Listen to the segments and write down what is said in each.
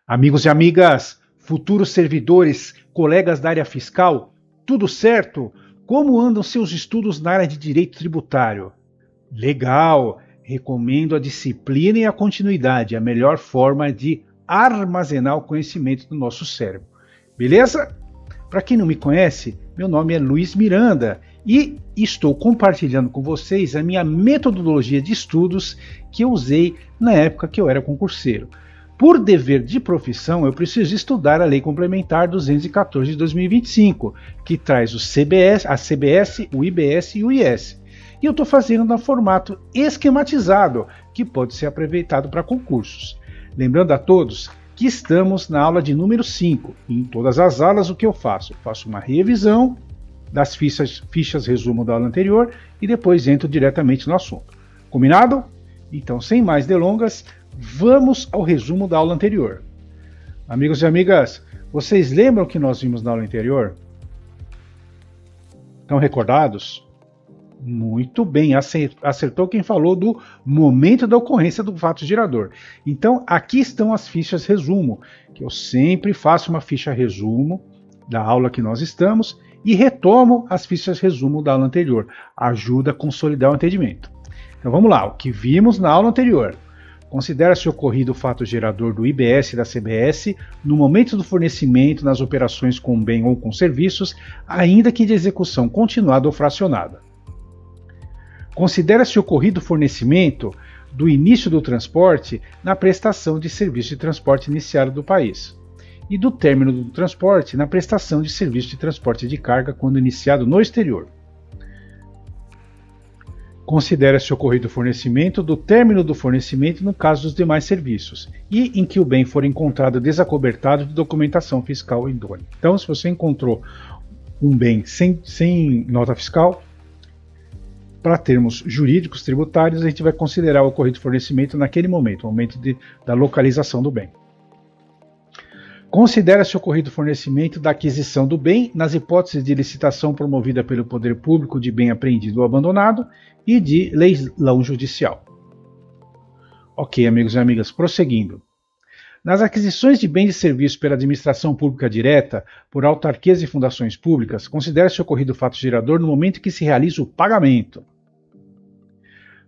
Amigos e amigas, futuros servidores, colegas da área fiscal, tudo certo? Como andam seus estudos na área de direito tributário? Legal! Recomendo a disciplina e a continuidade, a melhor forma de armazenar o conhecimento do nosso cérebro. Beleza? Para quem não me conhece, meu nome é Luiz Miranda e estou compartilhando com vocês a minha metodologia de estudos que eu usei na época que eu era concurseiro. Por dever de profissão, eu preciso estudar a Lei Complementar 214 de 2025, que traz a CBS, o IBS e o IS. E eu estou fazendo no formato esquematizado, que pode ser aproveitado para concursos. Lembrando a todos que estamos na aula de número 5. E em todas as aulas, o que eu faço? Eu faço uma revisão das fichas resumo da aula anterior e depois entro diretamente no assunto. Combinado? Então, sem mais delongas, vamos ao resumo da aula anterior. Amigos e amigas, vocês lembram o que nós vimos na aula anterior? Estão recordados? Muito bem, acertou quem falou do momento da ocorrência do fato gerador. Então, aqui estão as fichas resumo, que eu sempre faço uma ficha resumo da aula que nós estamos e retomo as fichas resumo da aula anterior. Ajuda a consolidar o entendimento. Então vamos lá, o que vimos na aula anterior. Considera-se ocorrido o fato gerador do IBS e da CBS no momento do fornecimento nas operações com bem ou com serviços, ainda que de execução continuada ou fracionada. Considera-se ocorrido o fornecimento do início do transporte na prestação de serviço de transporte iniciado do país e do término do transporte na prestação de serviço de transporte de carga quando iniciado no exterior. Considera-se ocorrido o fornecimento do término do fornecimento no caso dos demais serviços e em que o bem for encontrado desacobertado de documentação fiscal idônea. Então, se você encontrou um bem sem nota fiscal, para termos jurídicos tributários, a gente vai considerar o ocorrido fornecimento naquele momento, o momento da localização do bem. Considera-se ocorrido o fornecimento da aquisição do bem nas hipóteses de licitação promovida pelo poder público de bem apreendido ou abandonado e de leilão judicial. Ok, amigos e amigas, prosseguindo. Nas aquisições de bens e serviços pela administração pública direta, por autarquias e fundações públicas, considera-se ocorrido o fato gerador no momento em que se realiza o pagamento.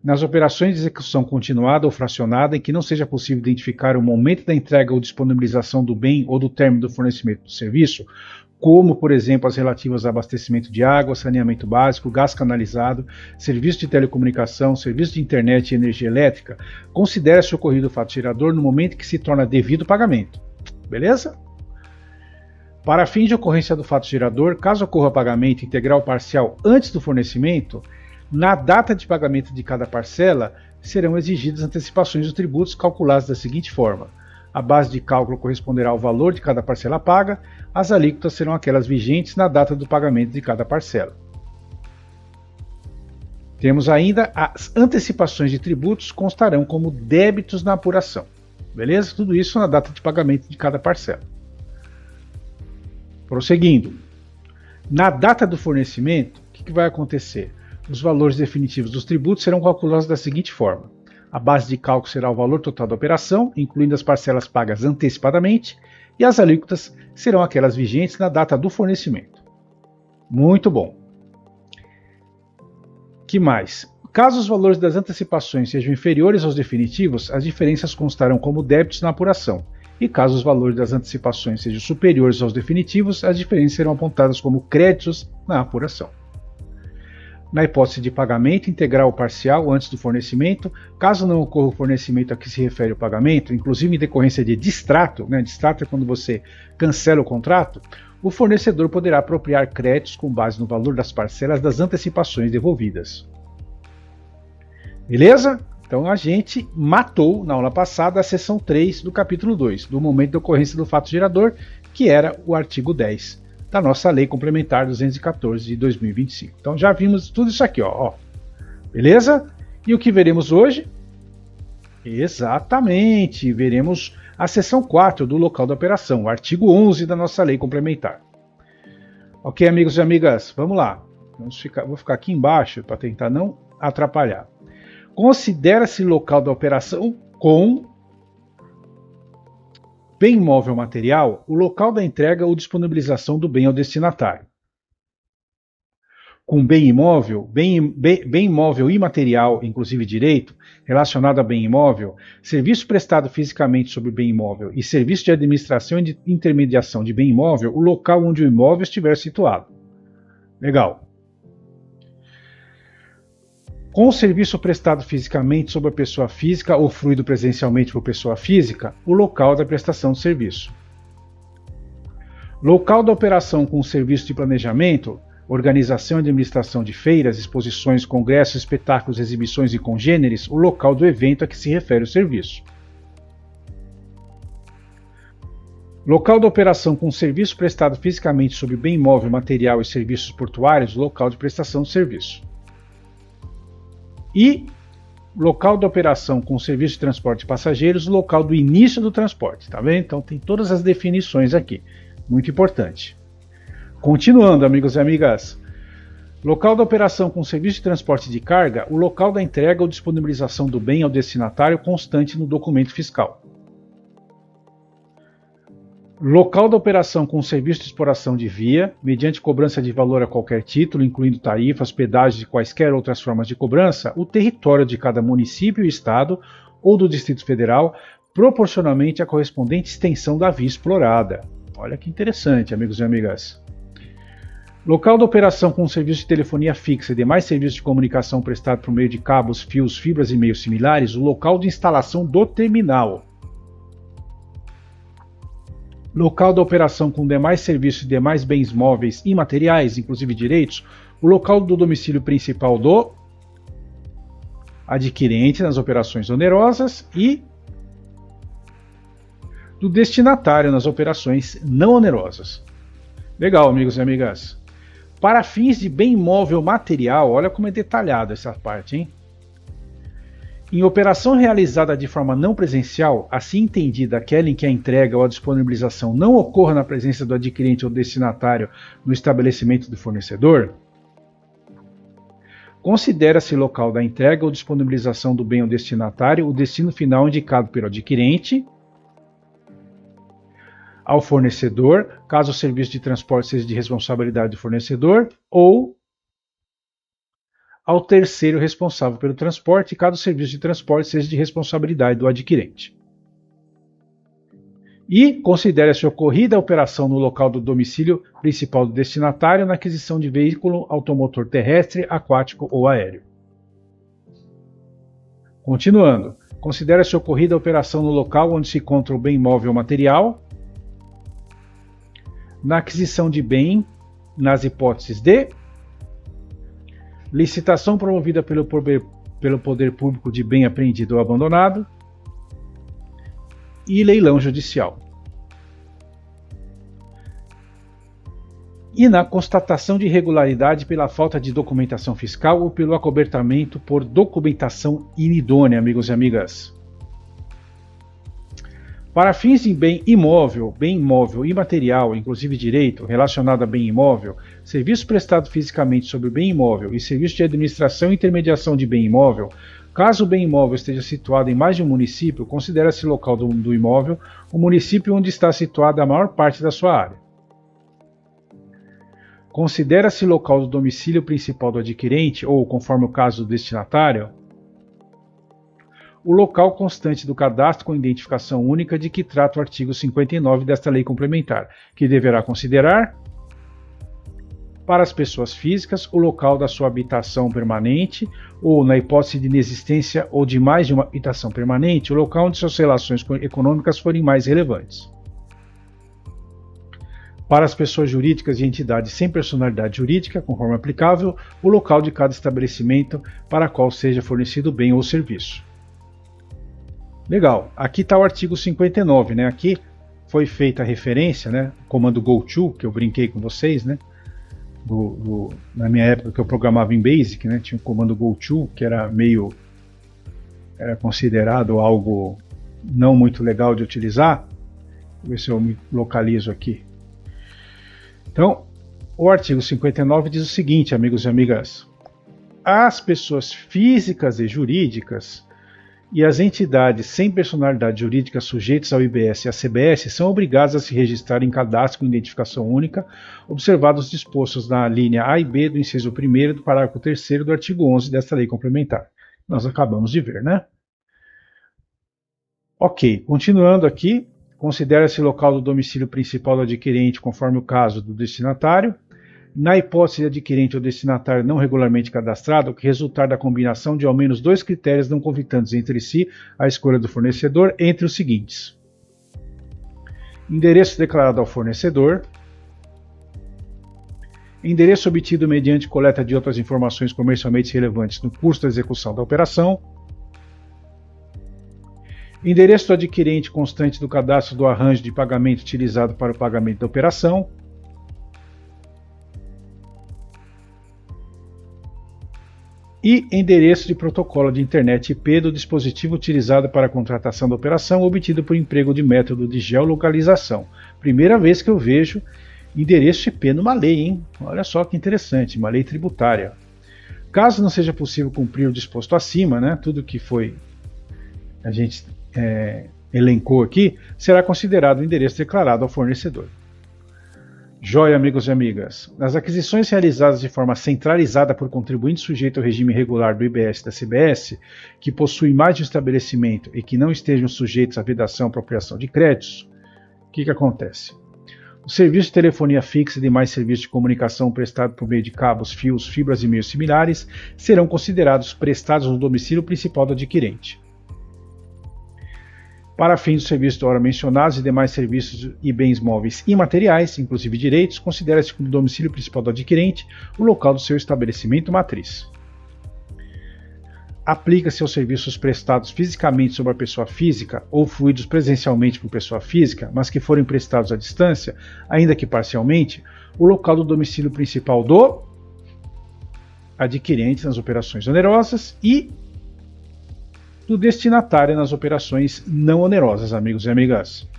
Nas operações de execução continuada ou fracionada em que não seja possível identificar o momento da entrega ou disponibilização do bem ou do término do fornecimento do serviço, como, por exemplo, as relativas a abastecimento de água, saneamento básico, gás canalizado, serviço de telecomunicação, serviço de internet e energia elétrica, considera-se ocorrido o fato gerador no momento que se torna devido o pagamento. Beleza? Para fins de ocorrência do fato gerador, caso ocorra pagamento integral ou parcial antes do fornecimento, na data de pagamento de cada parcela, serão exigidas antecipações dos tributos calculadas da seguinte forma. A base de cálculo corresponderá ao valor de cada parcela paga, as alíquotas serão aquelas vigentes na data do pagamento de cada parcela. Temos ainda as antecipações de tributos constarão como débitos na apuração. Beleza? Tudo isso na data de pagamento de cada parcela. Prosseguindo. Na data do fornecimento, o que vai acontecer? Os valores definitivos dos tributos serão calculados da seguinte forma. A base de cálculo será o valor total da operação, incluindo as parcelas pagas antecipadamente, e as alíquotas serão aquelas vigentes na data do fornecimento. Muito bom. Que mais? Caso os valores das antecipações sejam inferiores aos definitivos, as diferenças constarão como débitos na apuração. E caso os valores das antecipações sejam superiores aos definitivos, as diferenças serão apontadas como créditos na apuração. Na hipótese de pagamento integral ou parcial antes do fornecimento, caso não ocorra o fornecimento a que se refere o pagamento, inclusive em decorrência de distrato, distrato é quando você cancela o contrato, o fornecedor poderá apropriar créditos com base no valor das parcelas das antecipações devolvidas. Beleza? Então a gente matou na aula passada a seção 3 do capítulo 2, do momento de ocorrência do fato gerador, que era o artigo 10. Da nossa Lei Complementar 214 de 2025. Então já vimos tudo isso aqui, ó. Beleza? E o que veremos hoje? Exatamente, veremos a seção 4 do local da operação, o artigo 11 da nossa Lei Complementar. Ok, amigos e amigas, vamos lá. Vou ficar aqui embaixo para tentar não atrapalhar. Considera-se local da operação com bem imóvel material, o local da entrega ou disponibilização do bem ao destinatário. Com bem imóvel, bem imóvel imaterial, inclusive direito, relacionado a bem imóvel, serviço prestado fisicamente sobre bem imóvel e serviço de administração e de intermediação de bem imóvel, o local onde o imóvel estiver situado. Legal. Com o serviço prestado fisicamente sobre a pessoa física ou fruído presencialmente por pessoa física, o local da prestação do serviço. Local da operação com o serviço de planejamento, organização e administração de feiras, exposições, congressos, espetáculos, exibições e congêneres, o local do evento a que se refere o serviço. Local da operação com serviço prestado fisicamente sobre bem imóvel, material e serviços portuários, local de prestação do serviço. E local da operação com serviço de transporte de passageiros, local do início do transporte, tá vendo? Então tem todas as definições aqui, muito importante. Continuando, amigos e amigas, local da operação com serviço de transporte de carga, o local da entrega ou disponibilização do bem ao destinatário constante no documento fiscal. Local da operação com serviço de exploração de via, mediante cobrança de valor a qualquer título, incluindo tarifas, pedágios e quaisquer outras formas de cobrança, o território de cada município e estado ou do Distrito Federal, proporcionalmente à correspondente extensão da via explorada. Olha que interessante, amigos e amigas. Local da operação com serviço de telefonia fixa e demais serviços de comunicação prestado por meio de cabos, fios, fibras e meios similares, o local de instalação do terminal. Local da operação com demais serviços e demais bens móveis e materiais, inclusive direitos, o local do domicílio principal do adquirente nas operações onerosas e do destinatário nas operações não onerosas. Legal, amigos e amigas. Para fins de bem imóvel material, olha como é detalhado essa parte, hein? Em operação realizada de forma não presencial, assim entendida aquela em que a entrega ou a disponibilização não ocorra na presença do adquirente ou destinatário no estabelecimento do fornecedor, considera-se local da entrega ou disponibilização do bem ao destinatário o destino final indicado pelo adquirente ao fornecedor, caso o serviço de transporte seja de responsabilidade do fornecedor, ou ao terceiro responsável pelo transporte, caso o serviço de transporte seja de responsabilidade do adquirente. E considera-se ocorrida a operação no local do domicílio principal do destinatário na aquisição de veículo automotor terrestre, aquático ou aéreo. Continuando, considera-se ocorrida a operação no local onde se encontra o bem imóvel material, na aquisição de bem, nas hipóteses de licitação promovida pelo poder público de bem apreendido ou abandonado e leilão judicial. E na constatação de irregularidade pela falta de documentação fiscal ou pelo acobertamento por documentação inidônea, amigos e amigas. Para fins de bem imóvel imaterial, inclusive direito, relacionado a bem imóvel, serviço prestado fisicamente sobre o bem imóvel e serviço de administração e intermediação de bem imóvel, caso o bem imóvel esteja situado em mais de um município, considera-se local do imóvel o município onde está situada a maior parte da sua área. Considera-se local do domicílio principal do adquirente ou, conforme o caso do destinatário, o local constante do cadastro com identificação única de que trata o artigo 59 desta lei complementar, que deverá considerar, para as pessoas físicas, o local da sua habitação permanente ou, na hipótese de inexistência ou de mais de uma habitação permanente, o local onde suas relações econômicas forem mais relevantes. Para as pessoas jurídicas e entidades sem personalidade jurídica, conforme aplicável, o local de cada estabelecimento para qual seja fornecido o bem ou serviço. Legal, aqui está o artigo 59, né? Aqui foi feita a referência, né? O comando GoTo, que eu brinquei com vocês, né? Na minha época que eu programava em BASIC, né? Tinha o comando GoTo, que era considerado algo não muito legal de utilizar. Vou ver se eu me localizo aqui. Então, o artigo 59 diz o seguinte, amigos e amigas: as pessoas físicas e jurídicas e as entidades sem personalidade jurídica sujeitas ao IBS e à CBS são obrigadas a se registrar em cadastro com identificação única, observados os dispostos na linha A e B do inciso 1º do parágrafo 3º do artigo 11 desta lei complementar. Nós acabamos de ver, né? Ok, continuando aqui, considera-se local do domicílio principal do adquirente conforme o caso do destinatário. Na hipótese de adquirente ou destinatário não regularmente cadastrado, o que resultar da combinação de ao menos 2 critérios não conflitantes entre si a escolha do fornecedor entre os seguintes: endereço declarado ao fornecedor, endereço obtido mediante coleta de outras informações comercialmente relevantes no curso da execução da operação, endereço do adquirente constante do cadastro do arranjo de pagamento utilizado para o pagamento da operação, e endereço de protocolo de internet IP do dispositivo utilizado para a contratação da operação obtido por emprego de método de geolocalização. Primeira vez que eu vejo endereço IP numa lei, hein? Olha só que interessante, uma lei tributária. Caso não seja possível cumprir o disposto acima, né, tudo que a gente elencou aqui, será considerado o endereço declarado ao fornecedor. Joia, amigos e amigas. Nas aquisições realizadas de forma centralizada por contribuinte sujeito ao regime regular do IBS e da CBS, que possuem mais de um estabelecimento e que não estejam sujeitos à vedação e apropriação de créditos, o que acontece? O serviço de telefonia fixa e demais serviços de comunicação prestado por meio de cabos, fios, fibras e meios similares serão considerados prestados no domicílio principal do adquirente. Para fins dos serviços ora mencionados e demais serviços e bens móveis imateriais, inclusive direitos, considera-se como domicílio principal do adquirente o local do seu estabelecimento matriz. Aplica-se aos serviços prestados fisicamente sobre a pessoa física ou fluídos presencialmente por pessoa física, mas que forem prestados à distância, ainda que parcialmente, o local do domicílio principal do adquirente nas operações onerosas e do destinatário nas operações não onerosas, amigos e amigas.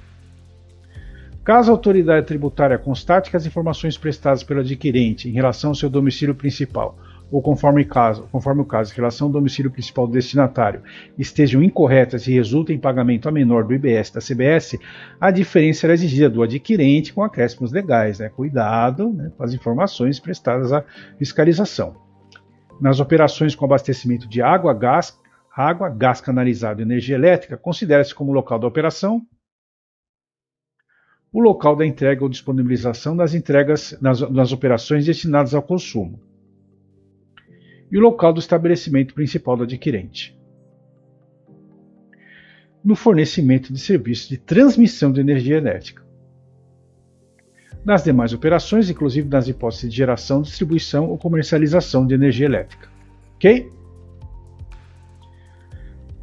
Caso a autoridade tributária constate que as informações prestadas pelo adquirente em relação ao seu domicílio principal, ou conforme o caso, em relação ao domicílio principal do destinatário, estejam incorretas e resultem em pagamento a menor do IBS e da CBS, a diferença será exigida do adquirente com acréscimos legais. Né? Cuidado, né, com as informações prestadas à fiscalização. Nas operações com abastecimento de água, gás canalizado e energia elétrica, considera-se como local da operação o local da entrega ou disponibilização das entregas nas operações destinadas ao consumo e o local do estabelecimento principal do adquirente. No fornecimento de serviços de transmissão de energia elétrica. Nas demais operações, inclusive nas hipóteses de geração, distribuição ou comercialização de energia elétrica. Ok?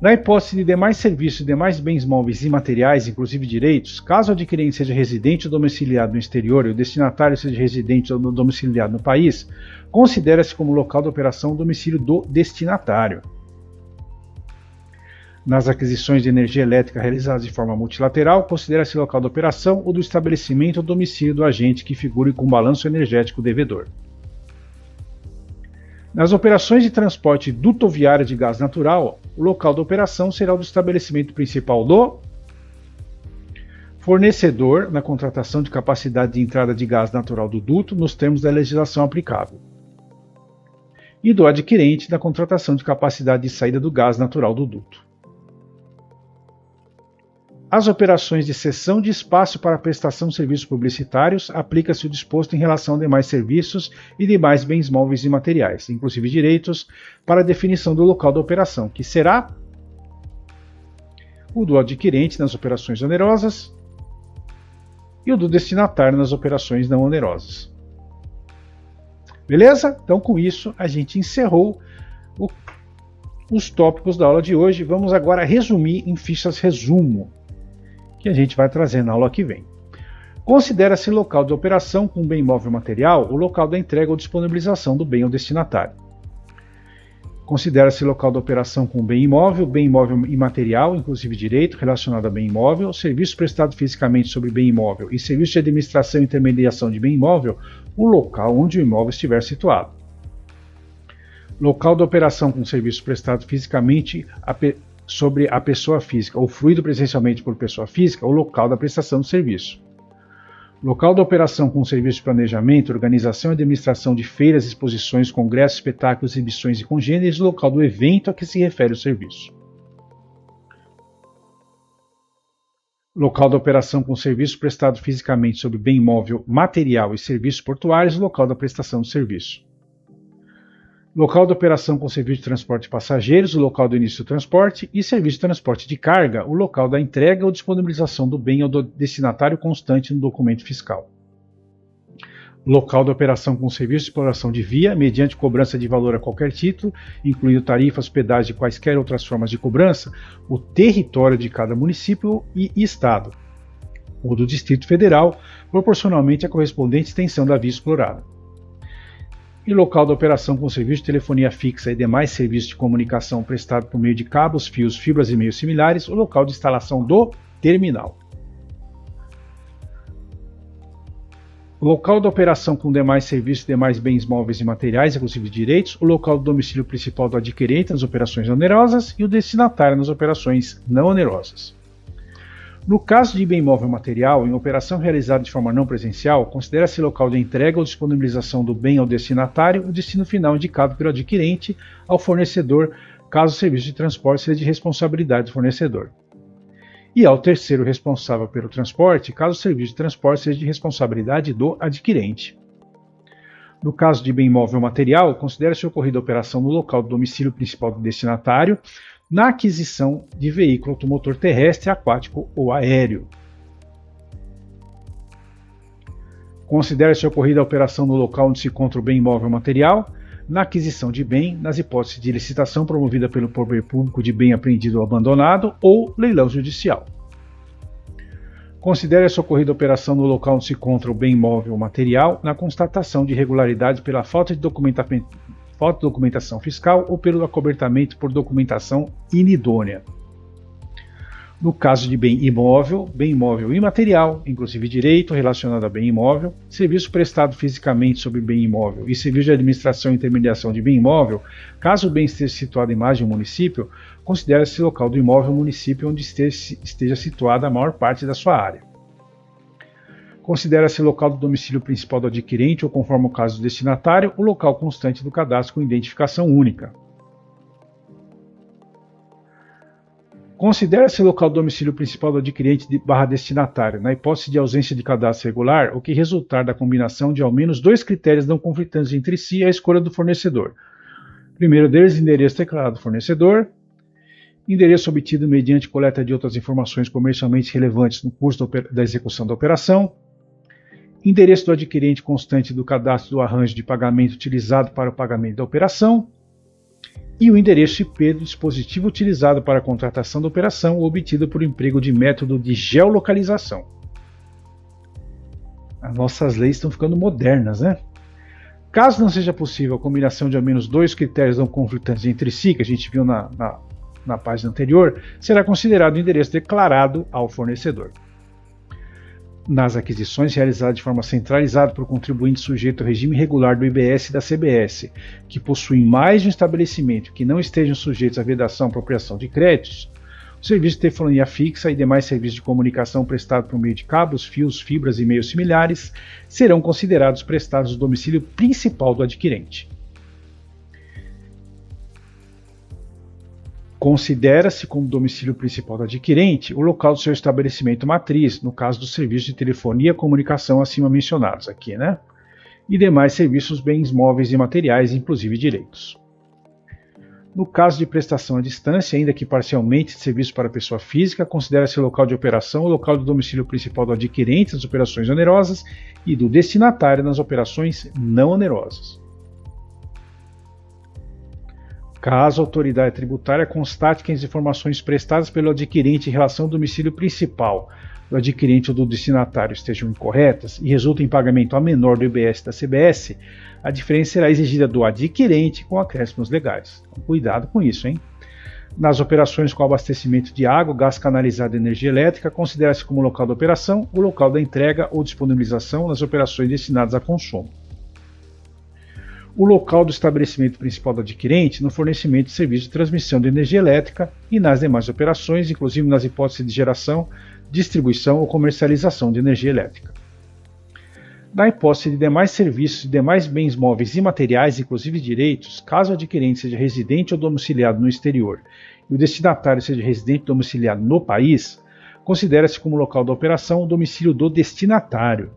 Na hipótese de demais serviços e demais bens móveis e materiais, inclusive direitos, caso o adquirente seja residente ou domiciliado no exterior e o destinatário seja residente ou domiciliado no país, considera-se como local de operação o domicílio do destinatário. Nas aquisições de energia elétrica realizadas de forma multilateral, considera-se local de operação o do estabelecimento ou domicílio do agente que figure com balanço energético devedor. Nas operações de transporte dutoviário de gás natural, o local da operação será o do estabelecimento principal do fornecedor na contratação de capacidade de entrada de gás natural do duto nos termos da legislação aplicável e do adquirente na contratação de capacidade de saída do gás natural do duto. Às operações de cessão de espaço para prestação de serviços publicitários, aplica-se o disposto em relação a demais serviços e demais bens móveis e materiais, inclusive direitos, para a definição do local da operação, que será o do adquirente nas operações onerosas e o do destinatário nas operações não onerosas. Beleza? Então, com isso, a gente encerrou os tópicos da aula de hoje. Vamos agora resumir em fichas resumo, que a gente vai trazer na aula que vem. Considera-se local de operação com bem móvel material o local da entrega ou disponibilização do bem ao destinatário. Considera-se local de operação com bem imóvel imaterial, inclusive direito, relacionado a bem imóvel, serviço prestado fisicamente sobre bem imóvel e serviço de administração e intermediação de bem imóvel, o local onde o imóvel estiver situado. Local de operação com serviço prestado fisicamente sobre a pessoa física ou fluído presencialmente por pessoa física, o local da prestação do serviço. Local da operação com serviço de planejamento, organização e administração de feiras, exposições, congressos, espetáculos, exibições e congêneres, o local do evento a que se refere o serviço. Local da operação com serviço prestado fisicamente sobre bem imóvel, material e serviços portuários, o local da prestação do serviço. Local da operação com serviço de transporte de passageiros, o local do início do transporte, e serviço de transporte de carga, o local da entrega ou disponibilização do bem ao destinatário constante no documento fiscal. Local da operação com serviço de exploração de via, mediante cobrança de valor a qualquer título, incluindo tarifas, pedágio e quaisquer outras formas de cobrança, o território de cada município e estado, ou do Distrito Federal, proporcionalmente à correspondente extensão da via explorada. E local da operação com serviço de telefonia fixa e demais serviços de comunicação prestado por meio de cabos, fios, fibras e meios similares, o local de instalação do terminal. O local da operação com demais serviços, demais bens móveis e materiais, inclusive direitos, o local do domicílio principal do adquirente nas operações onerosas e o destinatário nas operações não onerosas. No caso de bem móvel material, em operação realizada de forma não presencial, considera-se local de entrega ou disponibilização do bem ao destinatário o destino final indicado pelo adquirente ao fornecedor, caso o serviço de transporte seja de responsabilidade do fornecedor. E ao terceiro responsável pelo transporte, caso o serviço de transporte seja de responsabilidade do adquirente. No caso de bem imóvel material, considera-se ocorrida a operação no local do domicílio principal do destinatário, na aquisição de veículo automotor terrestre, aquático ou aéreo. Considera-se ocorrida a operação no local onde se encontra o bem imóvel material, na aquisição de bem, nas hipóteses de licitação promovida pelo poder público de bem apreendido ou abandonado ou leilão judicial. Considera-se ocorrida a operação no local onde se encontra o bem imóvel material, na constatação de irregularidade pela falta de documentação fiscal ou pelo acobertamento por documentação inidônea. No caso de bem imóvel imaterial, inclusive direito relacionado a bem imóvel, serviço prestado fisicamente sobre bem imóvel e serviço de administração e intermediação de bem imóvel, caso o bem esteja situado em mais de um município, considera-se local do imóvel o município onde esteja situada a maior parte da sua área. Considera-se local do domicílio principal do adquirente ou, conforme o caso do destinatário, o local constante do cadastro com identificação única. Considera-se local do domicílio principal do adquirente /destinatário, na hipótese de ausência de cadastro regular, o que resultar da combinação de ao menos dois critérios não conflitantes entre si a escolha do fornecedor. Primeiro deles, endereço declarado do fornecedor, endereço obtido mediante coleta de outras informações comercialmente relevantes no curso da execução da operação, endereço do adquirente constante do cadastro do arranjo de pagamento utilizado para o pagamento da operação, e o endereço IP do dispositivo utilizado para a contratação da operação obtido por emprego de método de geolocalização. As nossas leis estão ficando modernas, né? Caso não seja possível a combinação de ao menos dois critérios não conflitantes entre si, que a gente viu na página anterior, será considerado o endereço declarado ao fornecedor. Nas aquisições realizadas de forma centralizada por contribuinte sujeito ao regime regular do IBS e da CBS, que possuem mais de um estabelecimento que não estejam sujeitos à vedação ou apropriação de créditos, o serviço de telefonia fixa e demais serviços de comunicação prestados por meio de cabos, fios, fibras e meios similares serão considerados prestados no domicílio principal do adquirente. Considera-se como domicílio principal do adquirente o local do seu estabelecimento matriz, no caso dos serviços de telefonia e comunicação acima mencionados aqui, né? E demais serviços, bens móveis e materiais, inclusive direitos. No caso de prestação à distância, ainda que parcialmente de serviço para pessoa física, considera-se o local de operação o local do domicílio principal do adquirente nas operações onerosas e do destinatário nas operações não onerosas. Caso a autoridade tributária constate que as informações prestadas pelo adquirente em relação ao domicílio principal do adquirente ou do destinatário estejam incorretas e resultem em pagamento a menor do IBS e da CBS, a diferença será exigida do adquirente com acréscimos legais. Então, cuidado com isso, hein? Nas operações com abastecimento de água, gás canalizado e energia elétrica, considera-se como local da operação o local da entrega ou disponibilização nas operações destinadas a consumo. o local do estabelecimento principal do adquirente no fornecimento de serviço de transmissão de energia elétrica e nas demais operações, inclusive nas hipóteses de geração, distribuição ou comercialização de energia elétrica. Na hipótese de demais serviços e demais bens móveis e materiais, inclusive direitos, caso o adquirente seja residente ou domiciliado no exterior e o destinatário seja residente ou domiciliado no país, considera-se como local da operação o domicílio do destinatário.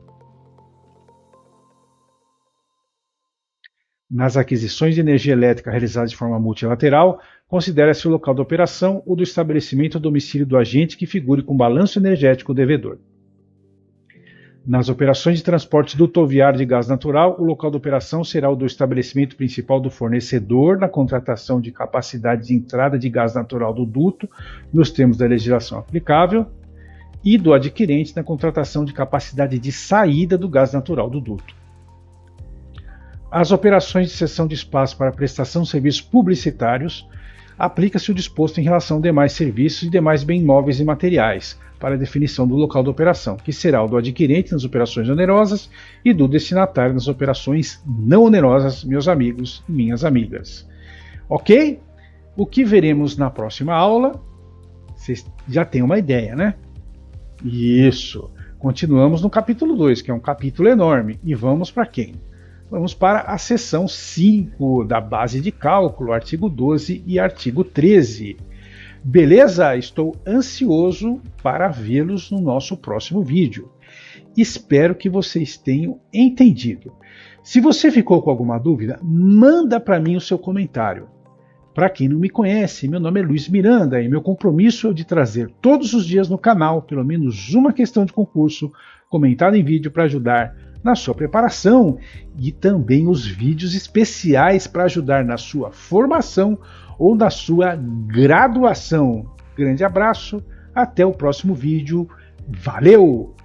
Nas aquisições de energia elétrica realizadas de forma multilateral, considera-se o local da operação o do estabelecimento ou domicílio do agente que figure com balanço energético devedor. Nas operações de transporte dutoviário de gás natural, o local de operação será o do estabelecimento principal do fornecedor na contratação de capacidade de entrada de gás natural do duto, nos termos da legislação aplicável, e do adquirente na contratação de capacidade de saída do gás natural do duto. Às operações de cessão de espaço para prestação de serviços publicitários, aplica-se o disposto em relação a demais serviços e demais bens móveis e materiais, para a definição do local da operação, que será o do adquirente nas operações onerosas e do destinatário nas operações não onerosas, meus amigos e minhas amigas. Ok? O que veremos na próxima aula? Vocês já têm uma ideia, né? Isso! Continuamos no capítulo 2, que é um capítulo enorme, e vamos para quem? Vamos para a seção 5 da base de cálculo, artigo 12 e artigo 13. Beleza? Estou ansioso para vê-los no nosso próximo vídeo. Espero que vocês tenham entendido. Se você ficou com alguma dúvida, manda para mim o seu comentário. Para quem não me conhece, meu nome é Luiz Miranda e meu compromisso é de trazer todos os dias no canal pelo menos uma questão de concurso comentada em vídeo para ajudar na sua preparação e também os vídeos especiais para ajudar na sua formação ou na sua graduação. Grande abraço, até o próximo vídeo. Valeu!